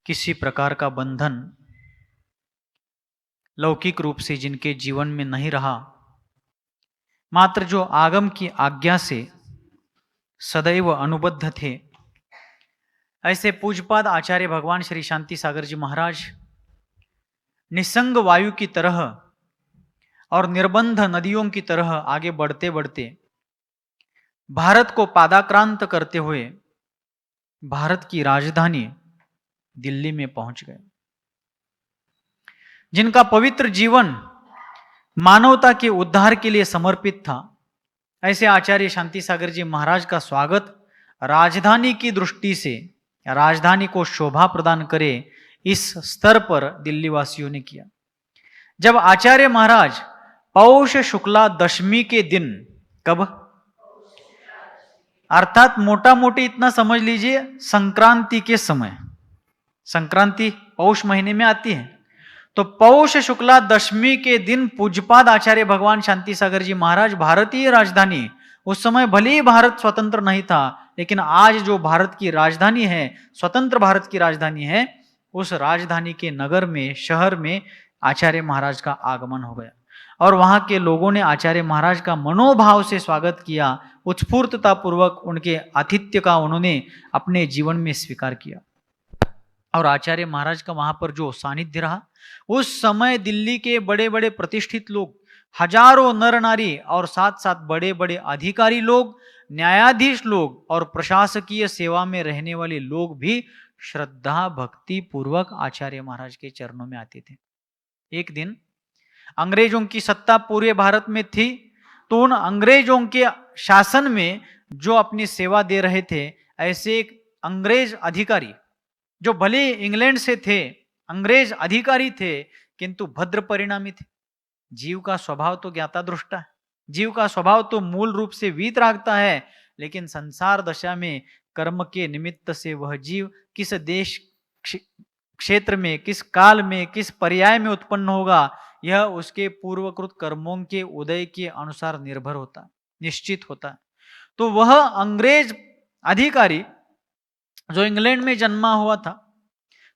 किसी प्रकार का बंधन लौकिक रूप से जिनके जीवन में नहीं रहा, मात्र जो आगम की आज्ञा से सदैव अनुबद्ध थे, ऐसे पूज्यपाद आचार्य भगवान श्री शांति सागर जी महाराज निसंग वायु की तरह और निर्बंध नदियों की तरह आगे बढ़ते बढ़ते भारत को पादाक्रांत करते हुए भारत की राजधानी दिल्ली में पहुंच गए। जिनका पवित्र जीवन मानवता के उद्धार के लिए समर्पित था, ऐसे आचार्य शांति सागर जी महाराज का स्वागत राजधानी की दृष्टि से राजधानी को शोभा प्रदान करे इस स्तर पर दिल्ली वासियों ने किया। जब आचार्य महाराज पौष शुक्ला दशमी के दिन, कब, अर्थात मोटा मोटी इतना समझ लीजिए संक्रांति के समय, संक्रांति पौष महीने में आती है, तो पौष शुक्ला दशमी के दिन पूज्यपाद आचार्य भगवान शांति सागर जी महाराज भारतीय राजधानी, उस समय भले ही भारत स्वतंत्र नहीं था, लेकिन आज जो भारत की राजधानी है, स्वतंत्र भारत की राजधानी है, उस राजधानी के नगर में, शहर में आचार्य महाराज का आगमन हो गया और वहां के लोगों ने आचार्य महाराज का मनोभाव से स्वागत किया, उत्स्फूर्तता पूर्वक उनके आतिथ्य का उन्होंने अपने जीवन में स्वीकार किया। और आचार्य महाराज का वहां पर जो सानिध्य रहा, उस समय दिल्ली के बड़े बड़े प्रतिष्ठित लोग, हजारों नर नारी और साथ साथ बड़े बड़े अधिकारी लोग, न्यायाधीश लोग और प्रशासकीय सेवा में रहने वाले लोग भी श्रद्धा भक्ति पूर्वक आचार्य महाराज के चरणों में आते थे। एक दिन अंग्रेजों की सत्ता पूरे भारत में थी, तो उन अंग्रेजों के शासन में जो अपनी सेवा दे रहे थे, ऐसे एक अंग्रेज अधिकारी जो भले इंग्लैंड से थे, अंग्रेज अधिकारी थे, किंतु भद्र परिणामी थे। जीव का स्वभाव तो ज्ञाता दृष्टा है, जीव का स्वभाव तो मूल रूप से वीतरागता है, लेकिन संसार दशा में कर्म के निमित्त से वह जीव किस देश क्षेत्र में, किस काल में, किस पर्याय में उत्पन्न होगा, यह उसके पूर्वकृत कर्मों के उदय के अनुसार निर्भर होता है, निश्चित होता है। तो वह अंग्रेज अधिकारी जो इंग्लैंड में जन्मा हुआ था,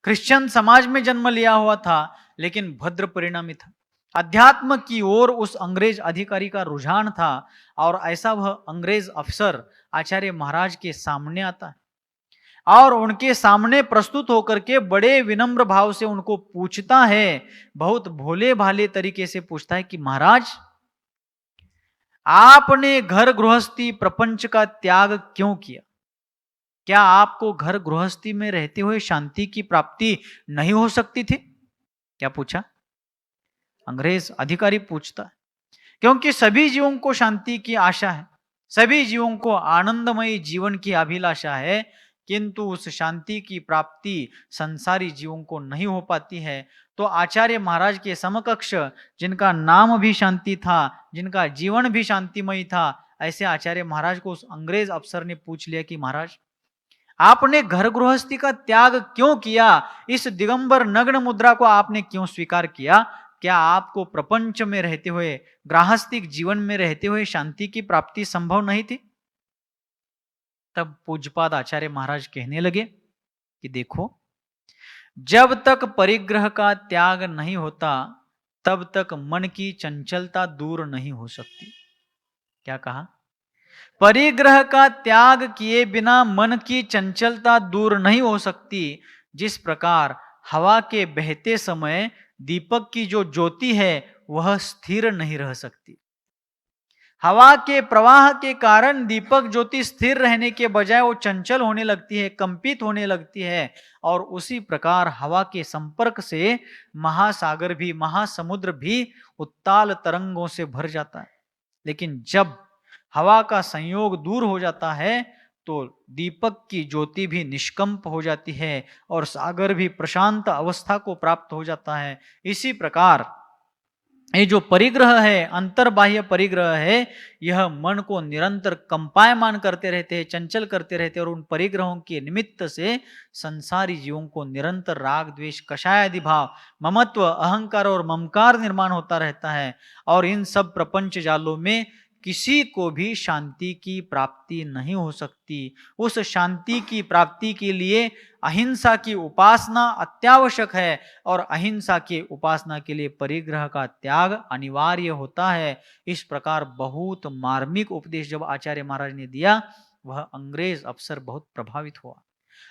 क्रिश्चियन समाज में जन्म लिया हुआ था, लेकिन भद्र परिणामी था। अध्यात्म की ओर उस अंग्रेज अधिकारी का रुझान था और ऐसा वह अंग्रेज अफसर आचार्य महाराज के सामने आता है और उनके सामने प्रस्तुत होकर के बड़े विनम्र भाव से उनको पूछता है, बहुत भोले भाले तरीके से पूछता है कि महाराज, आपने घर गृहस्थी प्रपंच का त्याग क्यों किया? क्या आपको घर गृहस्थी में रहते हुए शांति की प्राप्ति नहीं हो सकती थी? क्या पूछा? अंग्रेज अधिकारी पूछता है, क्योंकि सभी जीवों को शांति की आशा है, सभी जीवों को आनंदमयी जीवन की अभिलाषा है, किंतु उस शांति की प्राप्ति संसारी जीवों को नहीं हो पाती है। तो आचार्य महाराज के समकक्ष, जिनका नाम भी शांति था, जिनका जीवन भी शांतिमय था, ऐसे आचार्य महाराज को उस अंग्रेज अफसर ने पूछ लिया कि महाराज, आपने घर गृहस्थी का त्याग क्यों किया? इस दिगंबर नग्न मुद्रा को आपने क्यों स्वीकार किया? क्या आपको प्रपंच में रहते हुए, गृहस्थिक जीवन में रहते हुए शांति की प्राप्ति संभव नहीं थी? तब पूज्यपाद आचार्य महाराज कहने लगे कि देखो, जब तक परिग्रह का त्याग नहीं होता, तब तक मन की चंचलता दूर नहीं हो सकती। क्या कहा? परिग्रह का त्याग किए बिना मन की चंचलता दूर नहीं हो सकती। जिस प्रकार हवा के बहते समय दीपक की जो ज्योति है वह स्थिर नहीं रह सकती, हवा के प्रवाह के कारण दीपक ज्योति स्थिर रहने के बजाय वो चंचल होने लगती है, कंपित होने लगती है। और उसी प्रकार हवा के संपर्क से महासागर भी, महासमुद्र भी उत्ताल तरंगों से भर जाता है। लेकिन जब हवा का संयोग दूर हो जाता है तो दीपक की ज्योति भी निष्कंप हो जाती है और सागर भी प्रशांत अवस्था को प्राप्त हो जाता है। इसी प्रकार ये जो परिग्रह है, अंतर्बाह्य परिग्रह है, यह मन को निरंतर कंपायमान करते रहते हैं, चंचल करते रहते हैं और उन परिग्रहों के निमित्त से संसारी जीवों को निरंतर राग द्वेष कषाय आदि भाव, ममत्व, अहंकार और ममकार निर्माण होता रहता है। और इन सब प्रपंच जालों में किसी को भी शांति की प्राप्ति नहीं हो सकती। उस शांति की प्राप्ति के लिए अहिंसा की उपासना अत्यावश्यक है और अहिंसा की उपासना के लिए परिग्रह का त्याग अनिवार्य होता है। इस प्रकार बहुत मार्मिक उपदेश जब आचार्य महाराज ने दिया, वह अंग्रेज अफसर बहुत प्रभावित हुआ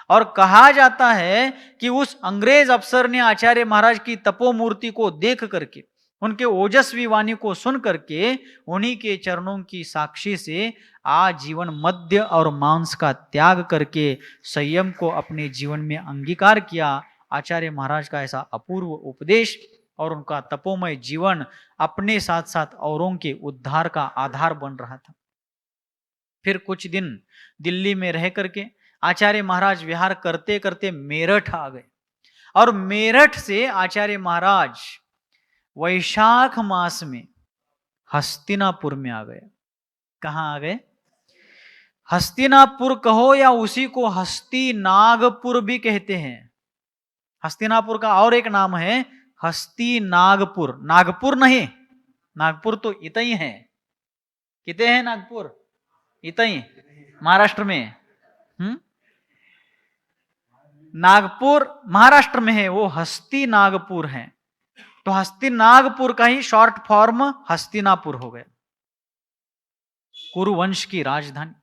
और कहा जाता है कि उस अंग्रेज अफसर ने आचार्य महाराज की तपोमूर्ति को देख करके, उनके ओजस्वी वाणी को सुन करके, उन्हीं के चरणों की साक्षी से आजीवन मद्य और मांस का त्याग करके संयम को अपने जीवन में अंगीकार किया। आचार्य महाराज का ऐसा अपूर्व उपदेश और उनका तपोमय जीवन अपने साथ साथ औरों के उद्धार का आधार बन रहा था। फिर कुछ दिन दिल्ली में रह करके आचार्य महाराज विहार करते करते मेरठ आ गए और मेरठ से आचार्य महाराज वैशाख मास में हस्तिनापुर में आ गए। कहां आ गए? हस्तिनापुर कहो या उसी को हस्तिनागपुर भी कहते हैं। हस्तिनापुर का और एक नाम है हस्तिनागपुर। नागपुर नहीं, नागपुर तो इतई है। कितने हैं नागपुर? इतई महाराष्ट्र में। नागपुर महाराष्ट्र में है, वो हस्तिनागपुर है। तो हस्तिनागपुर का ही शॉर्ट फॉर्म हस्तिनापुर हो गया, कुरुवंश की राजधानी।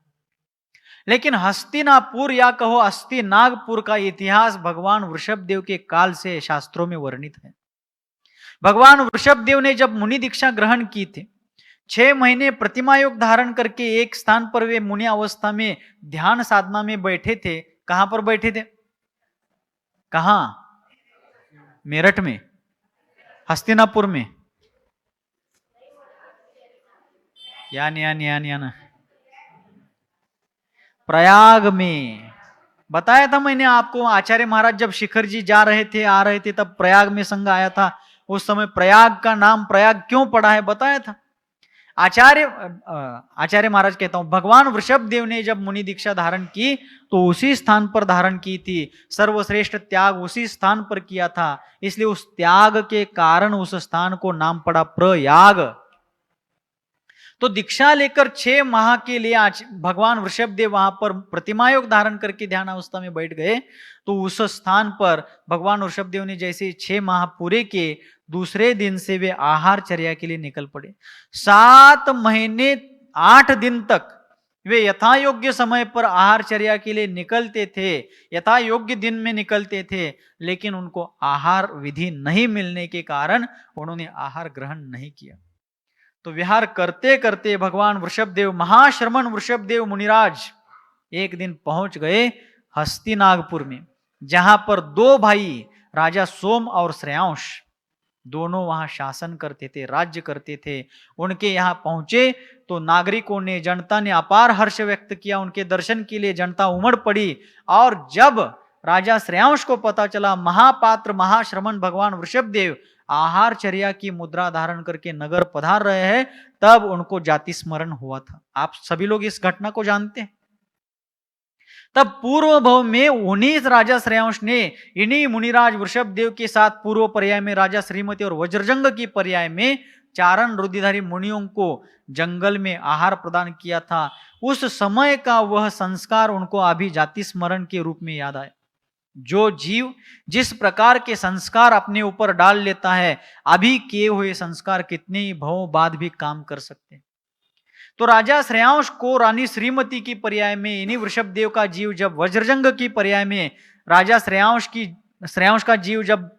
लेकिन हस्तिनापुर या कहो हस्तिनागपुर का इतिहास भगवान वृषभदेव के काल से शास्त्रों में वर्णित है। भगवान वृषभदेव ने जब मुनि दीक्षा ग्रहण की थी, 6 महीने प्रतिमा योग धारण करके एक स्थान पर वे मुनि अवस्था में ध्यान साधना में बैठे थे। कहां पर बैठे थे? कहां? मेरठ में, हस्तिनापुर में, यान प्रयाग में। बताया था मैंने आपको, आचार्य महाराज जब शिखर जी जा रहे थे, आ रहे थे, तब प्रयाग में संघ आया था। उस समय प्रयाग का नाम प्रयाग क्यों पड़ा है बताया था। आचार्य महाराज कहता हूं, भगवान वृषभदेव ने जब मुनि दीक्षा धारण की तो उसी स्थान पर धारण की थी। सर्वश्रेष्ठ त्याग उसी स्थान पर किया था, इसलिए उस त्याग के कारण उस स्थान को नाम पड़ा प्रयाग। तो दीक्षा लेकर 6 माह के लिए भगवान वृषभदेव वहां पर प्रतिमा योग धारण करके ध्यान अवस्था में बैठ गए। तो उस स्थान पर भगवान वृषभदेव ने जैसे 6 माह पूरे किए, दूसरे दिन से वे आहार चर्या के लिए निकल पड़े। 7 महीने 8 दिन तक वे यथा योग्य समय पर आहार चर्या के लिए निकलते थे, यथा योग्य दिन में निकलते थे, लेकिन उनको आहार विधि नहीं मिलने के कारण उन्होंने आहार ग्रहण नहीं किया। तो विहार करते करते भगवान वृषभदेव, महाश्रमण वृषभदेव मुनिराज एक दिन पहुंच गए हस्तिनागपुर में, जहां पर 2 भाई राजा सोम और श्रेयांश दोनों वहां शासन करते थे, राज्य करते थे। उनके यहां पहुंचे तो नागरिकों ने, जनता ने अपार हर्ष व्यक्त किया। उनके दर्शन के लिए जनता उमड़ पड़ी। और जब राजा श्रेयांश को पता चला महापात्र महाश्रमण भगवान वृषभदेव आहार चर्या की मुद्रा धारण करके नगर पधार रहे हैं, तब उनको जाति स्मरण हुआ था। आप सभी लोग इस घटना को जानते हैं। तब पूर्व भव में उन्हीं राजा श्रेयांश ने इन्हीं मुनिराज वृषभदेव के साथ पूर्व पर्याय में राजा श्रीमती और वज्रजंग की पर्याय में चारण रुधिधारी मुनियों को जंगल में आहार प्रदान किया था। उस समय का वह संस्कार उनको अभी जाति स्मरण के रूप में याद आया। जो जीव जिस प्रकार के संस्कार अपने ऊपर डाल लेता है, अभी किए हुए संस्कार कितने ही भवों बाद भी काम कर सकते हैं। तो राजा श्रेयांश को रानी श्रीमती की पर्याय में, इन्हीं वृषभदेव का जीव जब वज्रजंग की पर्याय में, राजा श्रेयांश का जीव जब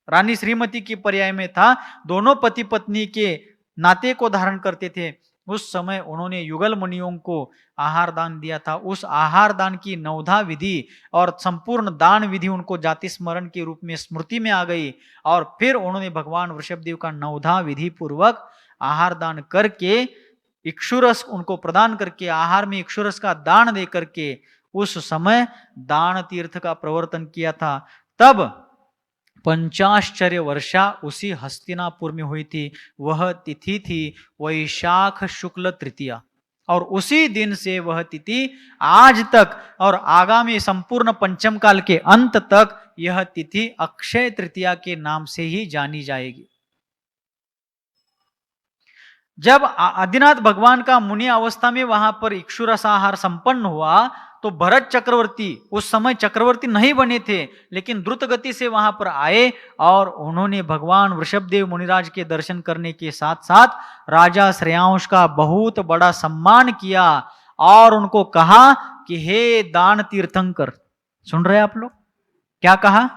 रानी श्रीमती की पर्याय में था, दोनों पति पत्नी के नाते को धारण करते थे। उस समय उन्होंने युगल मुनियों को आहार दान दिया था। उस आहार दान की 9धा विधि और संपूर्ण दान विधि उनको जाति स्मरण के रूप में स्मृति में आ गई। और फिर उन्होंने भगवान वृषभदेव का 9धा विधि पूर्वक आहार दान करके, इक्षुरस उनको प्रदान करके, आहार में इक्षुरस का दान दे करके उस समय दान तीर्थ का प्रवर्तन किया था। तब 50 वर्षा उसी हस्तिनापुर में हुई थी। वह तिथि थी वैशाख शुक्ल तृतीया, और उसी दिन से वह तिथि आज तक और आगामी संपूर्ण पंचम काल के अंत तक यह तिथि अक्षय तृतीया के नाम से ही जानी जाएगी। जब आदिनाथ भगवान का मुनि अवस्था में वहां पर इक्षुरसाहार संपन्न हुआ, तो भरत चक्रवर्ती उस समय चक्रवर्ती नहीं बने थे, लेकिन द्रुत गति से वहां पर आए और उन्होंने भगवान वृषभदेव मुनिराज के दर्शन करने के साथ साथ राजा श्रेयांश का बहुत बड़ा सम्मान किया और उनको कहा कि हे दान तीर्थंकर। सुन रहे आप लोग क्या कहा?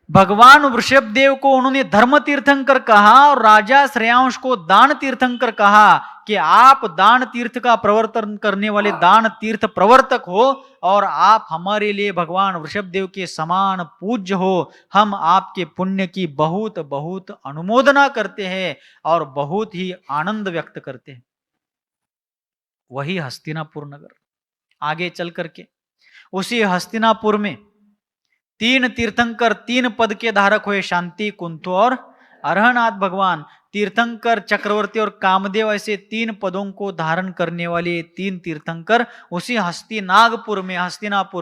भगवान वृषभदेव को उन्होंने धर्म तीर्थंकर कहा और राजा श्रेयांश को दान तीर्थंकर कहा कि आप दान तीर्थ का प्रवर्तन करने वाले दान तीर्थ प्रवर्तक हो और आप हमारे लिए भगवान वृषभदेव के समान पूज्य हो। हम आपके पुण्य की बहुत बहुत अनुमोदना करते हैं और बहुत ही आनंद व्यक्त करते हैं। वही हस्तिनापुर नगर। आगे चल करके उसी हस्तिनापुर में 3 तीर्थंकर 3 पद के धारक हुए, शांति, कुंतु और अरहनाथ भगवान। तीर्थंकर, चक्रवर्ती और कामदेव, ऐसे 3 पदों को धारण करने वाले 3 तीर्थंकर उसी हस्तिनापुर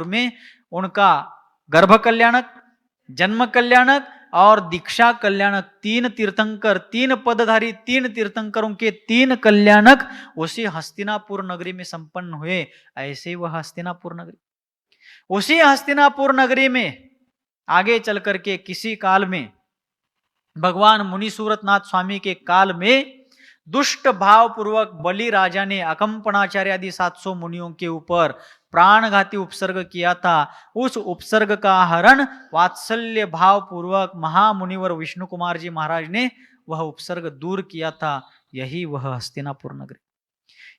में उनका गर्भ कल्याणक, जन्म कल्याणक और दीक्षा कल्याणक 3 तीर्थंकर, 3 पदधारी 3 तीर्थंकरों के 3 कल्याणक उसी हस्तिनापुर नगरी में संपन्न हुए। ऐसे वह हस्तिनापुर नगरी, उसी हस्तिनापुर नगरी में आगे चल करके किसी काल में भगवान मुनि सूरतनाथ स्वामी के काल में दुष्ट भाव पूर्वक बलि राजा ने अकंपनाचार्य आदि 700 मुनियों के ऊपर प्राणघाती उपसर्ग किया था। उस उपसर्ग का हरण वात्सल्य भाव पूर्वक महामुनिवर विष्णु कुमार जी महाराज ने वह उपसर्ग दूर किया था। यही वह हस्तिनापुर नगरी,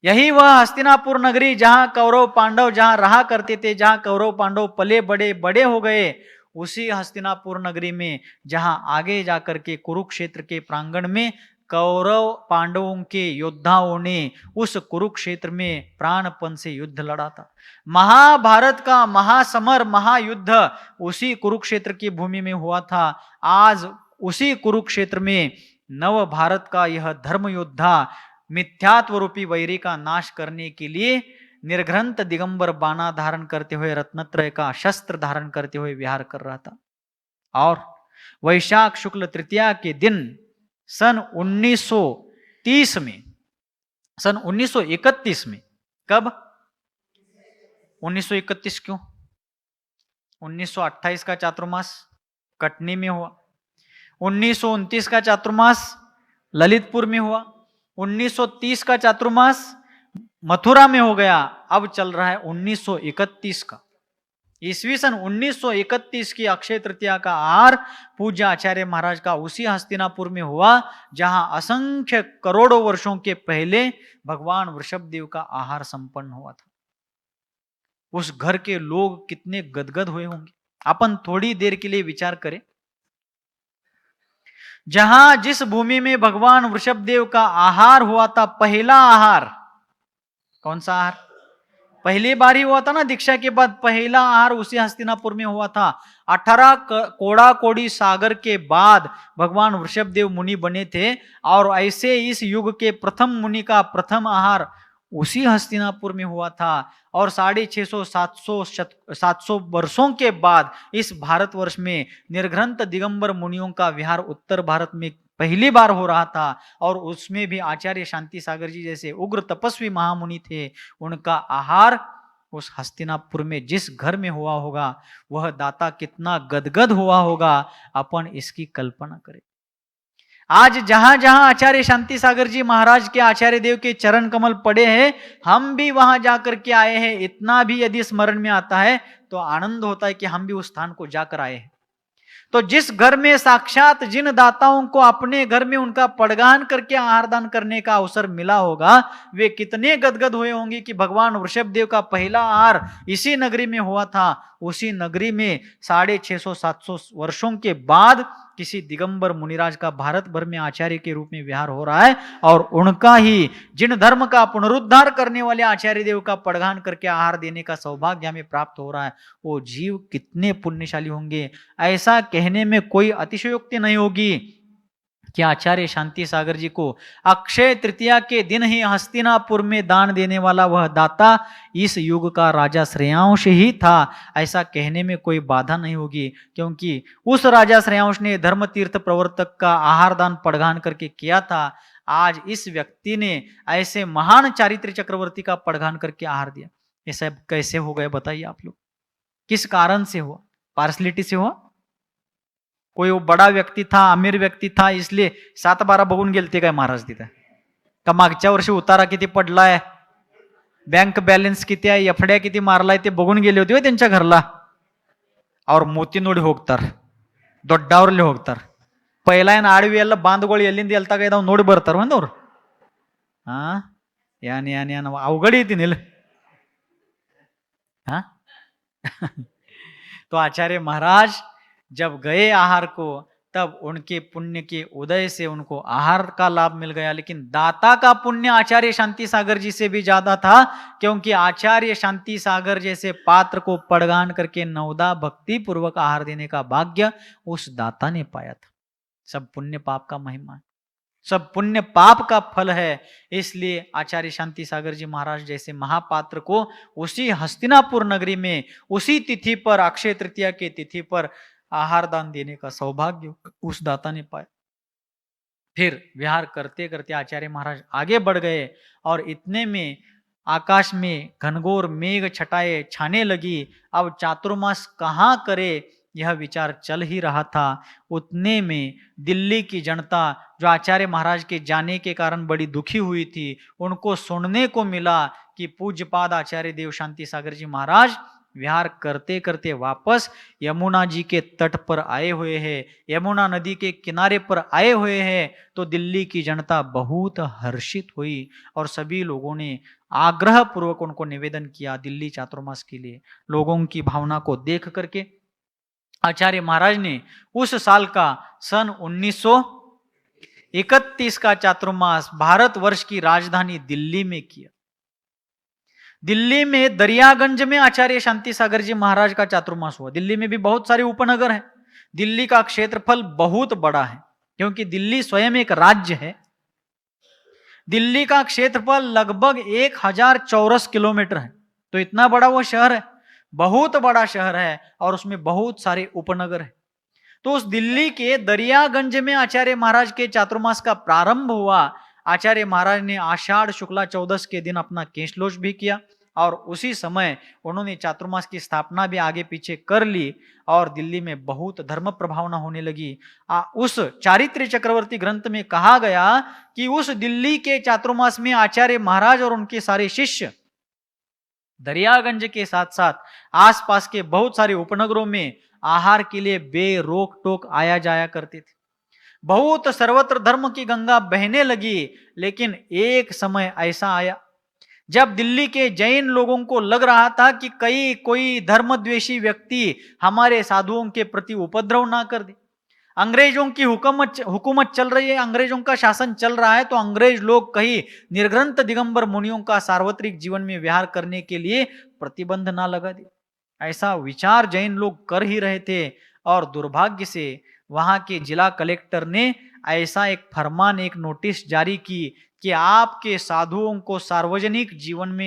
यही वह हस्तिनापुर नगरी जहां कौरव पांडव जहां रहा करते थे, जहां कौरव पांडव पले बड़े बड़े हो गए, उसी हस्तिनापुर नगरी में जहां आगे जाकर के कुरुक्षेत्र के प्रांगण में कौरव पांडवों के योद्धाओं ने उस कुरुक्षेत्र में प्राणपण से युद्ध लड़ा था। महाभारत का महासमर महायुद्ध उसी कुरुक्षेत्र की भूमि में हुआ था। आज उसी कुरुक्षेत्र में नव भारत का यह धर्म योद्धा मिथ्यात्व रूपी वैरी का नाश करने के लिए निर्घ्रंथ दिगंबर बाणा धारण करते हुए, रत्नत्रय का शस्त्र धारण करते हुए विहार कर रहा था। और वैशाख शुक्ल तृतीया के दिन सन 1930 में, सन 1931 में, कब 1931 क्यों? 1928 का चातुर्मास कटनी में हुआ, 1929 का चातुर्मास ललितपुर में हुआ, 1930 का चातुर्मास मथुरा में हो गया। अब चल रहा है 1931 का। ईस्वी सन 1931 की अक्षय तृतीया का आहार पूज्य आचार्य महाराज का उसी हस्तिनापुर में हुआ जहां असंख्य करोड़ों वर्षों के पहले भगवान वृषभदेव का आहार संपन्न हुआ था। उस घर के लोग कितने गदगद हुए होंगे। अपन थोड़ी देर के लिए विचार करें, जहां जिस भूमि में भगवान वृषभदेव का आहार हुआ था, पहला आहार, कौन सा आहार? पहली बार ही हुआ था ना दीक्षा के बाद, पहला आहार उसी हस्तिनापुर में हुआ था। 18 कोड़ा कोड़ी सागर के बाद भगवान वृषभदेव मुनि बने थे और ऐसे इस युग के प्रथम मुनि का प्रथम आहार उसी हस्तिनापुर में हुआ था। और 650-700 वर्षों के बाद इस भारतवर्ष में निर्घ्रंथ दिगंबर मुनियों का विहार उत्तर भारत में पहली बार हो रहा था। और उसमें भी आचार्य शांति सागर जी जैसे उग्र तपस्वी महामुनि थे, उनका आहार उस हस्तिनापुर में जिस घर में हुआ होगा, वह दाता कितना गदगद हुआ होगा, अपन इसकी कल्पना करें। आज जहां जहां आचार्य शांति सागर जी महाराज के आचार्य देव के चरण कमल पड़े हैं, हम भी वहां जाकर के आए हैं। इतना भी यदि स्मरण में आता है तो आनंद होता है कि हम भी उस स्थान को जाकर आए हैं। तो जिस घर में साक्षात जिन दाताओं को अपने घर में उनका पड़गान करके आहार दान करने का अवसर मिला होगा, वे कितने गदगद हुए होंगे कि भगवान वृषभदेव का पहला आहार इसी नगरी में हुआ था। उसी नगरी में 650-700 वर्षों के बाद किसी दिगंबर मुनिराज का भारत भर में आचार्य के रूप में विहार हो रहा है। और उनका ही जिन धर्म का पुनरुद्धार करने वाले आचार्य देव का पड़गान करके आहार देने का सौभाग्य हमें प्राप्त हो रहा है, वो जीव कितने पुण्यशाली होंगे। ऐसा कहने में कोई अतिशयोक्ति नहीं होगी कि आचार्य शांति सागर जी को अक्षय तृतीया के दिन ही हस्तिनापुर में दान देने वाला वह दाता इस युग का राजा श्रेयांश ही था। ऐसा कहने में कोई बाधा नहीं होगी, क्योंकि उस राजा श्रेयांश ने धर्म तीर्थ प्रवर्तक का आहार दान पड़गान करके किया था। आज इस व्यक्ति ने ऐसे महान चारित्र चक्रवर्ती का पड़गान करके आहार दिया। ये सब कैसे हो गए बताइए आप लोग? किस कारण से हुआ? पार्सलिटी से हुआ? कोई वो बड़ा व्यक्ती था, अमीर व्यक्ती था, इसलिए 7-12 बघून गेलते काय महाराज तिथे? का मागच्या वर्षी उतारा किती पडलाय, बँक बॅलन्स किती आहे, एफड्या किती मारलाय ते बघून गेले होते त्यांच्या घरला? ಅವ್ರ ಮೂತಿ ನೋಡಿ ಹೋಗ್ತಾರ, ದೊಡ್ಡವ್ರಲ್ಲಿ ಹೋಗ್ತಾರ. ಪೈಲ ಏನ್ ಆಡವಿ ಎಲ್ಲ ಬಾಂಧಗಳು ಎಲ್ಲಿಂದ ಎಲ್ತಾಗ ಇದಾವ್ ನೋಡಿ ಬರ್ತಾರ ಒಂದವ್ರು. ಹಾ ಯಾನ್ ಯಾನ್ ಯಾನ್ अवघड येते निल. हाँ तो आचार्य महाराज जब गए आहार को, तब उनके पुण्य के उदय से उनको आहार का लाभ मिल गया, लेकिन दाता का पुण्य आचार्य शांति सागर जी से भी ज्यादा था, क्योंकि आचार्य शांति सागर जैसे पात्र को पड़गान करके नवदा भक्ति पूर्वक आहार देने का भाग्य उस दाता ने पाया था। सब पुण्य पाप का महिमा है, सब पुण्य पाप का फल है। इसलिए आचार्य शांति सागर जी महाराज जैसे महापात्र को उसी हस्तिनापुर नगरी में उसी तिथि पर, अक्षय तृतीया के तिथि पर आहार दान देने का सौभाग्य उस दाता ने पाया। फिर विहार करते करते आचार्य महाराज आगे बढ़ गए और इतने में आकाश में घनघोर मेघ छटाए छाने लगी। अब चातुर्मास कहाँ करे यह विचार चल ही रहा था। उतने में दिल्ली की जनता जो आचार्य महाराज के जाने के कारण बड़ी दुखी हुई थी, उनको सुनने को मिला कि पूज्यपाद आचार्य देव शांति सागर जी महाराज विहार करते करते वापस यमुना जी के तट पर आए हुए हैं, यमुना नदी के किनारे पर आए हुए हैं। तो दिल्ली की जनता बहुत हर्षित हुई और सभी लोगों ने आग्रह पूर्वक उनको निवेदन किया दिल्ली चातुर्मास के लिए। लोगों की भावना को देख करके आचार्य महाराज ने उस साल का सन 1931 का चातुर्मास भारतवर्ष की राजधानी दिल्ली में किया। दिल्ली में दरियागंज में आचार्य शांति सागर जी महाराज का चातुर्मास हुआ। दिल्ली में भी बहुत सारे उपनगर हैं। दिल्ली का क्षेत्रफल बहुत बड़ा है, क्योंकि दिल्ली स्वयं एक राज्य है। दिल्ली का क्षेत्रफल लगभग 1000 चौरस किलोमीटर है। तो इतना बड़ा वो शहर है, बहुत बड़ा शहर है, और उसमें बहुत सारे उपनगर है। तो उस दिल्ली के दरियागंज में आचार्य महाराज के चातुर्मास का प्रारंभ हुआ। आचार्य महाराज ने आषाढ़ शुक्ला 14 के दिन अपना केशलोच भी किया, और उसी समय उन्होंने चातुर्मास की स्थापना भी आगे पीछे कर ली, और दिल्ली में बहुत धर्म प्रभावना होने लगी। उस चारित्र चक्रवर्ती ग्रंथ में कहा गया कि उस दिल्ली के चातुर्मास में आचार्य महाराज और उनके सारे शिष्य दरियागंज के साथ साथ आसपास के बहुत सारे उपनगरों में आहार के लिए बेरोक टोक आया जाया करते थे। बहुत सर्वत्र धर्म की गंगा बहने लगी। लेकिन एक समय ऐसा आया जब दिल्ली के जैन लोगों को लग रहा था कि कोई धर्मद्वेषी व्यक्ति हमारे साधुओं के प्रति उपद्रव ना कर दे। अंग्रेजों की हुकूमत चल रही है, अंग्रेजों का शासन चल रहा है, तो अंग्रेज लोग कहीं निर्ग्रंथ दिगंबर मुनियों का सार्वत्रिक जीवन में विहार करने के लिए प्रतिबंध ना लगा दे। ऐसा विचार जैन लोग कर ही रहे थे, और दुर्भाग्य से वहां के जिला कलेक्टर ने ऐसा एक फरमान, एक नोटिस जारी की कि आपके साधुओं को सार्वजनिक जीवन में